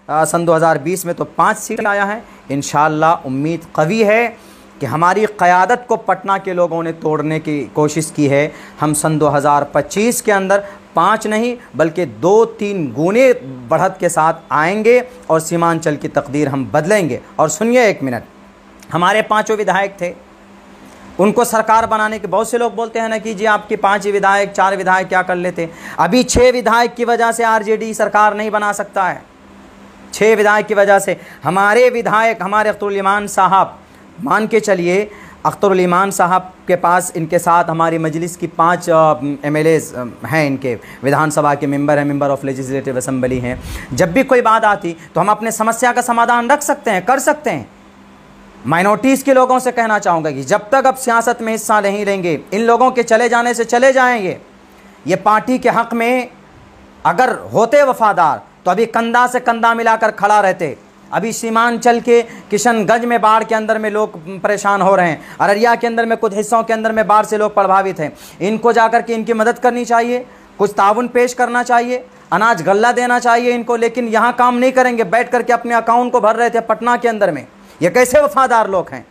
सन 2020 में तो 5 सीट आया है। इंशाअल्लाह उम्मीद कवी है कि हमारी क़यादत को पटना के लोगों ने तोड़ने की कोशिश की है। हम सन 2025 के अंदर 5 नहीं बल्कि 2-3 गुने बढ़त के साथ आएंगे और सीमांचल की तकदीर हम बदलेंगे। और सुनिए एक मिनट, हमारे 5 विधायक थे, उनको सरकार बनाने के बहुत से लोग बोलते हैं ना कि जी आपके 5 विधायक 4 विधायक क्या कर लेते। अभी 6 विधायक की वजह से आरजेडी सरकार नहीं बना सकता है। 6 विधायक की वजह से हमारे विधायक, हमारे अख्तरुल ईमान साहब, मान के चलिए अख्तरुल ईमान साहब के पास, इनके साथ हमारी मजलिस की 5 MLAs हैं, इनके विधानसभा के मेंबर हैं, मेंबर ऑफ लेजिस्लेटिव असेंबली हैं। जब भी कोई बात आती तो हम अपने समस्या का समाधान रख सकते हैं, कर सकते हैं। माइनॉरिटीज़ के लोगों से कहना चाहूँगा कि जब तक अब सियासत में हिस्सा नहीं लेंगे, इन लोगों के चले जाने से चले जाएंगे। ये पार्टी के हक़ में अगर होते वफादार तो अभी कंधा से कंधा मिलाकर खड़ा रहते। अभी सीमांचल के किशनगंज में बाढ़ के अंदर में लोग परेशान हो रहे हैं, अररिया के अंदर में कुछ हिस्सों के अंदर में बाढ़ से लोग प्रभावित हैं। इनको जाकर के इनकी मदद करनी चाहिए, कुछ ताउन पेश करना चाहिए, अनाज गल्ला देना चाहिए इनको। लेकिन यहाँ काम नहीं करेंगे, बैठ करके अपने अकाउंट को भर रहे थे पटना के अंदर में। ये कैसे वफादार लोग हैं?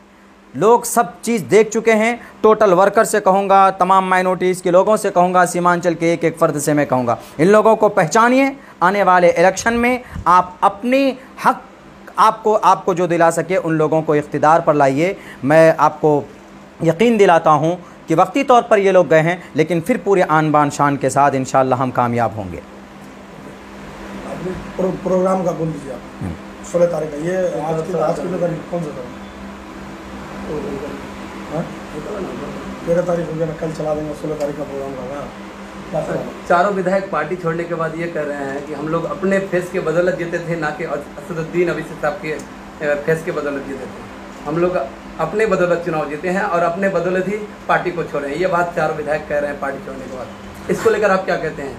लोग सब चीज़ देख चुके हैं। टोटल वर्कर से कहूँगा, तमाम माइनॉरिटीज़ के लोगों से कहूँगा, सीमांचल के एक एक फ़र्द से मैं कहूँगा, इन लोगों को पहचानिए। आने वाले इलेक्शन में आप अपनी हक आपको जो दिला सके उन लोगों को इख्तिदार पर लाइए। मैं आपको यकीन दिलाता हूँ कि वक्ती तौर पर ये लोग गए हैं, लेकिन फिर पूरे आन बान शान के साथ इंशाअल्लाह हम कामयाब होंगे। प्रोग्राम का बोल दीजिए आप। 16 तारीख है ये, आज की कौन सा 13 तारीख हो गया ना, कल चला देंगे। 16 तारीख का प्रोग्राम होगा। चारों विधायक पार्टी छोड़ने के बाद ये कह रहे हैं कि हम लोग अपने फेस के बदौलत जीते थे, ना कि असदुद्दीन अवैसी साहब के फेस के बदौलत जीते थे। हम लोग अपने बदौलत चुनाव जीते हैं और अपने बदौलत ही पार्टी को छोड़े हैं। ये बात चारों विधायक कह रहे हैं पार्टी छोड़ने के बाद। इसको लेकर आप क्या कहते हैं?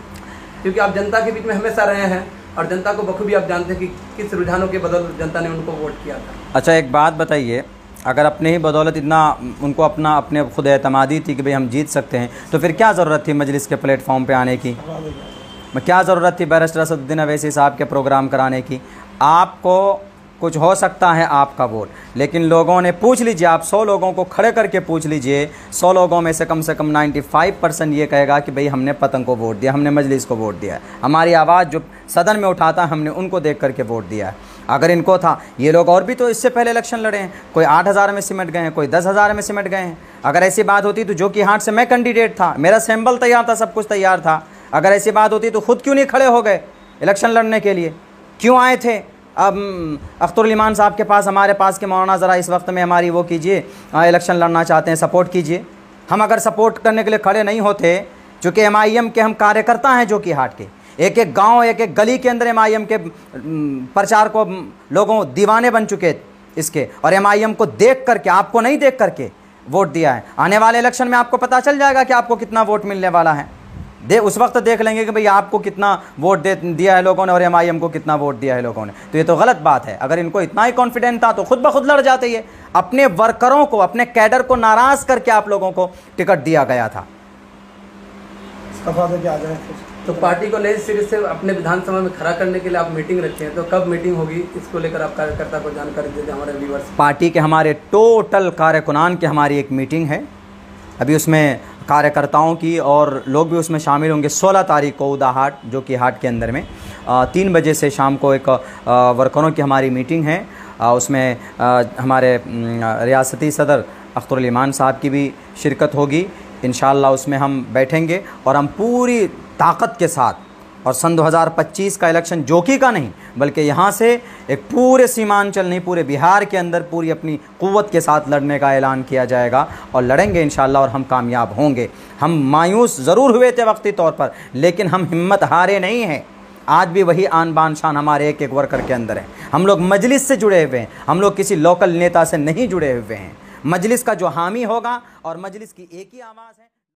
क्योंकि आप जनता के बीच में हमेशा रहे हैं और जनता को बखूबी आप जानते हैं कि किस रुझानों के बदौलत जनता ने उनको वोट किया था। अच्छा, एक बात बताइए, अगर अपने ही बदौलत इतना उनको अपने खुद एतमादी थी कि भाई हम जीत सकते हैं, तो फिर क्या ज़रूरत थी मजलिस के प्लेटफॉर्म पे आने की? क्या ज़रूरत थी बैरिस्टर असदुद्दीन अवैसी साहब के प्रोग्राम कराने की? आपको कुछ हो सकता है आपका वोट, लेकिन लोगों ने, पूछ लीजिए आप 100 लोगों को खड़े करके पूछ लीजिए, 100 लोगों में से कम 95% ये कहेगा कि भाई हमने पतंग को वोट दिया, हमने मजलिस को वोट दिया है। हमारी आवाज़ जो सदन में उठाता है हमने उनको देख करके वोट दिया है। अगर इनको था, ये लोग और भी तो इससे पहले इलेक्शन लड़े हैं, कोई 8,000 में सिमट गए हैं, कोई 10,000 में सिमट गए हैं। अगर ऐसी बात होती तो जो कि हाट से मैं कैंडिडेट था, मेरा सैंपल तैयार था, सब कुछ तैयार था। अगर ऐसी बात होती तो खुद क्यों नहीं खड़े हो गए इलेक्शन लड़ने के लिए? क्यों आए थे? अब अख्तरुल ईमान साहब के पास, हमारे पास के मौलाना ज़रा इस वक्त में हमारी वो कीजिए, इलेक्शन लड़ना चाहते हैं, सपोर्ट कीजिए। हम अगर सपोर्ट करने के लिए खड़े नहीं होते, चूँकि MIM के हम कार्यकर्ता हैं, जो कि हाट के एक एक गांव, एक एक गली के अंदर MIM के प्रचार को लोगों दीवाने बन चुके इसके, और MIM को देख करके, आपको नहीं देख करके वोट दिया है। आने वाले इलेक्शन में आपको पता चल जाएगा कि आपको कितना वोट मिलने वाला है। उस वक्त देख लेंगे कि भाई आपको कितना वोट दिया है लोगों ने और MIM को कितना वोट दिया है लोगों ने। तो ये तो गलत बात है। अगर इनको इतना ही कॉन्फिडेंट था तो खुद ब खुद लड़ जाते। ये अपने वर्करों को, अपने कैडर को नाराज़ करके आप लोगों को टिकट दिया गया था। इस्तीफा देके आ जाए। तो पार्टी को नई सिरे से अपने विधानसभा में खड़ा करने के लिए आप मीटिंग रखे हैं, तो कब मीटिंग होगी? इसको लेकर आप कार्यकर्ता को जानकारी दे दें हमारे व्यूअर्स। पार्टी के हमारे टोटल कार्यकुनान की हमारी एक मीटिंग है, अभी उसमें कार्यकर्ताओं की और लोग भी उसमें शामिल होंगे। 16 तारीख को उदा हाट, जो कि हाट के अंदर में 3 बजे से शाम को एक वर्करों की हमारी मीटिंग है। उसमें हमारे रियासती सदर अख्तरुल ईमान साहब की भी शिरकत होगी। इंशाअल्लाह उसमें हम बैठेंगे और हम पूरी ताकत के साथ, और सन 2025 का इलेक्शन जोकी का नहीं बल्कि यहाँ से एक पूरे सीमांचल नहीं, पूरे बिहार के अंदर पूरी अपनी क़ुव्वत के साथ लड़ने का ऐलान किया जाएगा और लड़ेंगे इंशाअल्लाह, और हम कामयाब होंगे। हम मायूस ज़रूर हुए थे वक्ती तौर पर, लेकिन हम हिम्मत हारे नहीं हैं। आज भी वही आन बान शान हमारे एक एक वर्कर के अंदर है। हम लोग मजलिस से जुड़े हुए हैं, हम लोग किसी लोकल नेता से नहीं जुड़े हुए हैं। मजलिस का जो हामी होगा और मजलिस की एक ही आवाज़ है।